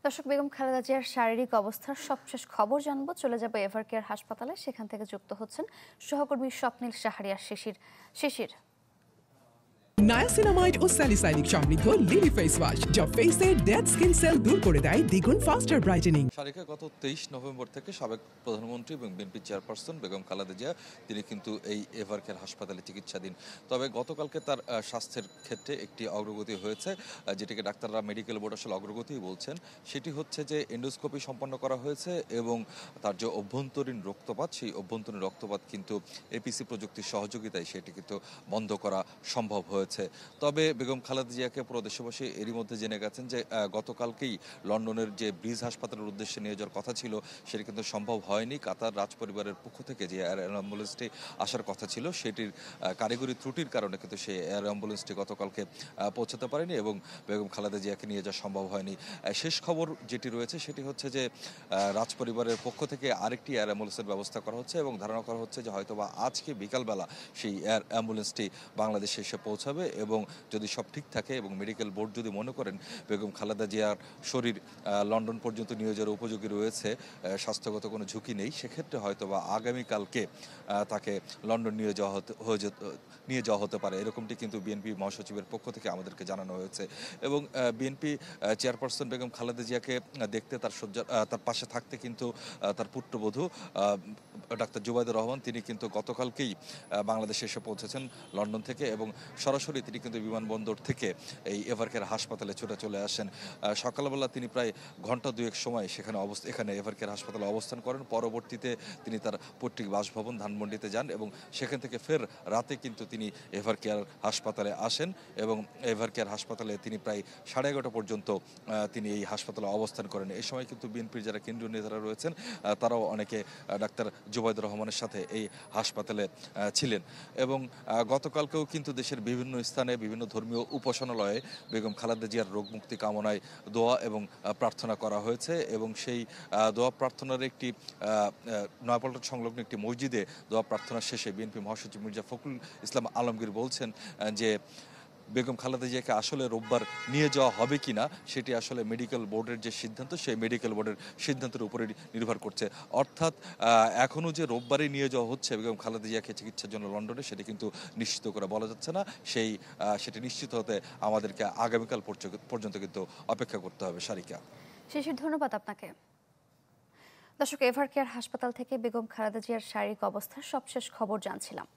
দর্শক, বেগম খালেদা জিয়ার শারীরিক অবস্থার সবশেষ খবর জানবো। চলে যাব এভারকেয়ার হাসপাতালে। সেখান থেকে যুক্ত হচ্ছেন সহকর্মী স্বপ্নিল শাহরিয়ার শিশির। নায়াসিনামাইড ও স্যালিসাইলিক সমৃদ্ধ লিলি ফেস ওয়াশ যা ফেসের ডেড স্কিন সেল দূর করে দেয় দ্বিগুণ ফাস্টার ব্রাইটেনিং। শারিকা গত 23 নভেম্বর থেকে সাবেক প্রধানমন্ত্রী এবং বিএনপি চেয়ারপারসন বেগম খালেদা জিয়া তিনি কিন্তু এই এভারকেয়ার হাসপাতালে চিকিৎসাধীন। তবে গতকালকে তার স্বাস্থ্যের ক্ষেত্রে একটি অগ্রগতি হয়েছে, যেটিকে ডাক্তাররা মেডিকেল বোর্ড আসলে অগ্রগতি বলছেন। সেটি হচ্ছে যে এন্ডোস্কোপি সম্পন্ন করা হয়েছে এবং তার যে অভ্যন্তরীণ রক্তপাত, সেই অভ্যন্তরীণ রক্তপাত কিন্তু এপিসি প্রযুক্তির সহযোগিতায় সেটি কিন্তু বন্ধ করা সম্ভব হয়েছে। তবে বেগম খালেদা জিয়াকে পুরো দেশবাসী এরই মধ্যে জেনে গেছেন যে গতকালকেই লন্ডনের যে ব্রিজ হাসপাতালের উদ্দেশ্যে নিয়ে যাওয়ার কথা ছিল সেটি কিন্তু সম্ভব হয়নি। কাতার রাজপরিবারের পক্ষ থেকে যে এয়ার অ্যাম্বুলেন্সটি আসার কথা ছিল সেটির কারিগরি ত্রুটির কারণে কিন্তু সেই এয়ার অ্যাম্বুলেন্সটি গতকালকে পৌঁছাতে পারেনি এবং বেগম খালেদা জিয়াকে নিয়ে যাওয়া সম্ভব হয়নি। শেষ খবর যেটি রয়েছে সেটি হচ্ছে যে রাজপরিবারের পক্ষ থেকে আরেকটি এয়ার অ্যাম্বুলেন্সের ব্যবস্থা করা হচ্ছে এবং ধারণা করা হচ্ছে যে হয়তোবা আজকে বিকালবেলা সেই এয়ার অ্যাম্বুলেন্সটি বাংলাদেশে এসে পৌঁছাবে এবং যদি সব ঠিক থাকে এবং মেডিকেল বোর্ড যদি মনে করেন বেগম খালেদা জিয়ার শরীর লন্ডন পর্যন্ত নিয়ে যাওয়ার উপযোগী রয়েছে, স্বাস্থ্যগত কোনো ঝুঁকি নেই, সেক্ষেত্রে হয়তোবা আগামীকালকে তাকে লন্ডন নিয়ে যাওয়া হতে পারে। এরকমটি কিন্তু বিএনপি মহাসচিবের পক্ষ থেকে আমাদেরকে জানানো হয়েছে এবং বিএনপি চেয়ারপারসন বেগম খালেদা জিয়াকে দেখতে তার পাশে থাকতে কিন্তু তার পুত্রবধূ ডাক্তার জুবাইদুর রহমান তিনি কিন্তু গতকালকেই বাংলাদেশে এসে পৌঁছেছেন লন্ডন থেকে এবং সরাসরি তিনি কিন্তু বিমানবন্দর থেকে এই এভারকেয়ার হাসপাতালে ছুটে চলে আসেন। সকালবেলা তিনি প্রায় ঘন্টা দুয়েক সময় এখানে এভারকেয়ার হাসপাতালে অবস্থান করেন। পরবর্তীতে তিনি তার পৈতৃক বাসভবন ধানমন্ডিতে যান এবং সেখান থেকে ফের রাতে কিন্তু তিনি এভারকেয়ার হাসপাতালে আসেন এবং এভারকেয়ার হাসপাতালে তিনি প্রায় 11:30 পর্যন্ত তিনি এই হাসপাতালে অবস্থান করেন। এই সময় কিন্তু বিএনপির যারা কেন্দ্রীয় নেতারা রয়েছেন তারাও অনেকে ডাক্তার জুবাইদুর রহমানের সাথে এই হাসপাতালে ছিলেন এবং গতকালকেও কিন্তু দেশের বিভিন্ন স্থানে বিভিন্ন ধর্মীয় উপাসনালয়ে বেগম খালেদা জিয়ার রোগ মুক্তি কামনায় দোয়া এবং প্রার্থনা করা হয়েছে এবং সেই দোয়া প্রার্থনার একটি নয়াপল্টন সংলগ্ন একটি মসজিদে দোয়া প্রার্থনার শেষে বিএনপি মহাসচিব মির্জা ফখরুল ইসলাম আলমগীর বলছেন যে বেগম খালেদা জিয়াকে আসলে রোববার নিয়ে যাওয়া হবে কিনা সেটি আসলে মেডিকেল বোর্ডের যে সিদ্ধান্ত সেই মেডিকেল বোর্ডের সিদ্ধান্তের উপরে নির্ভর করছে। অর্থাৎ এখনও যে রোববারে নিয়ে যাওয়া হচ্ছে বেগম খালেদা জিয়াকে চিকিৎসার জন্য লন্ডনে, সেটি কিন্তু নিশ্চিত করে বলা যাচ্ছে না। সেটি নিশ্চিত হতে আমাদেরকে আগামীকাল পর্যন্ত কিন্তু অপেক্ষা করতে হবে। সারিকা, শিশির, ধন্যবাদ আপনাকে। দর্শক, এভারকেয়ার হাসপাতাল থেকে বেগম খালেদা জিয়ার শারীরিক অবস্থার সবশেষ খবর জানছিলাম।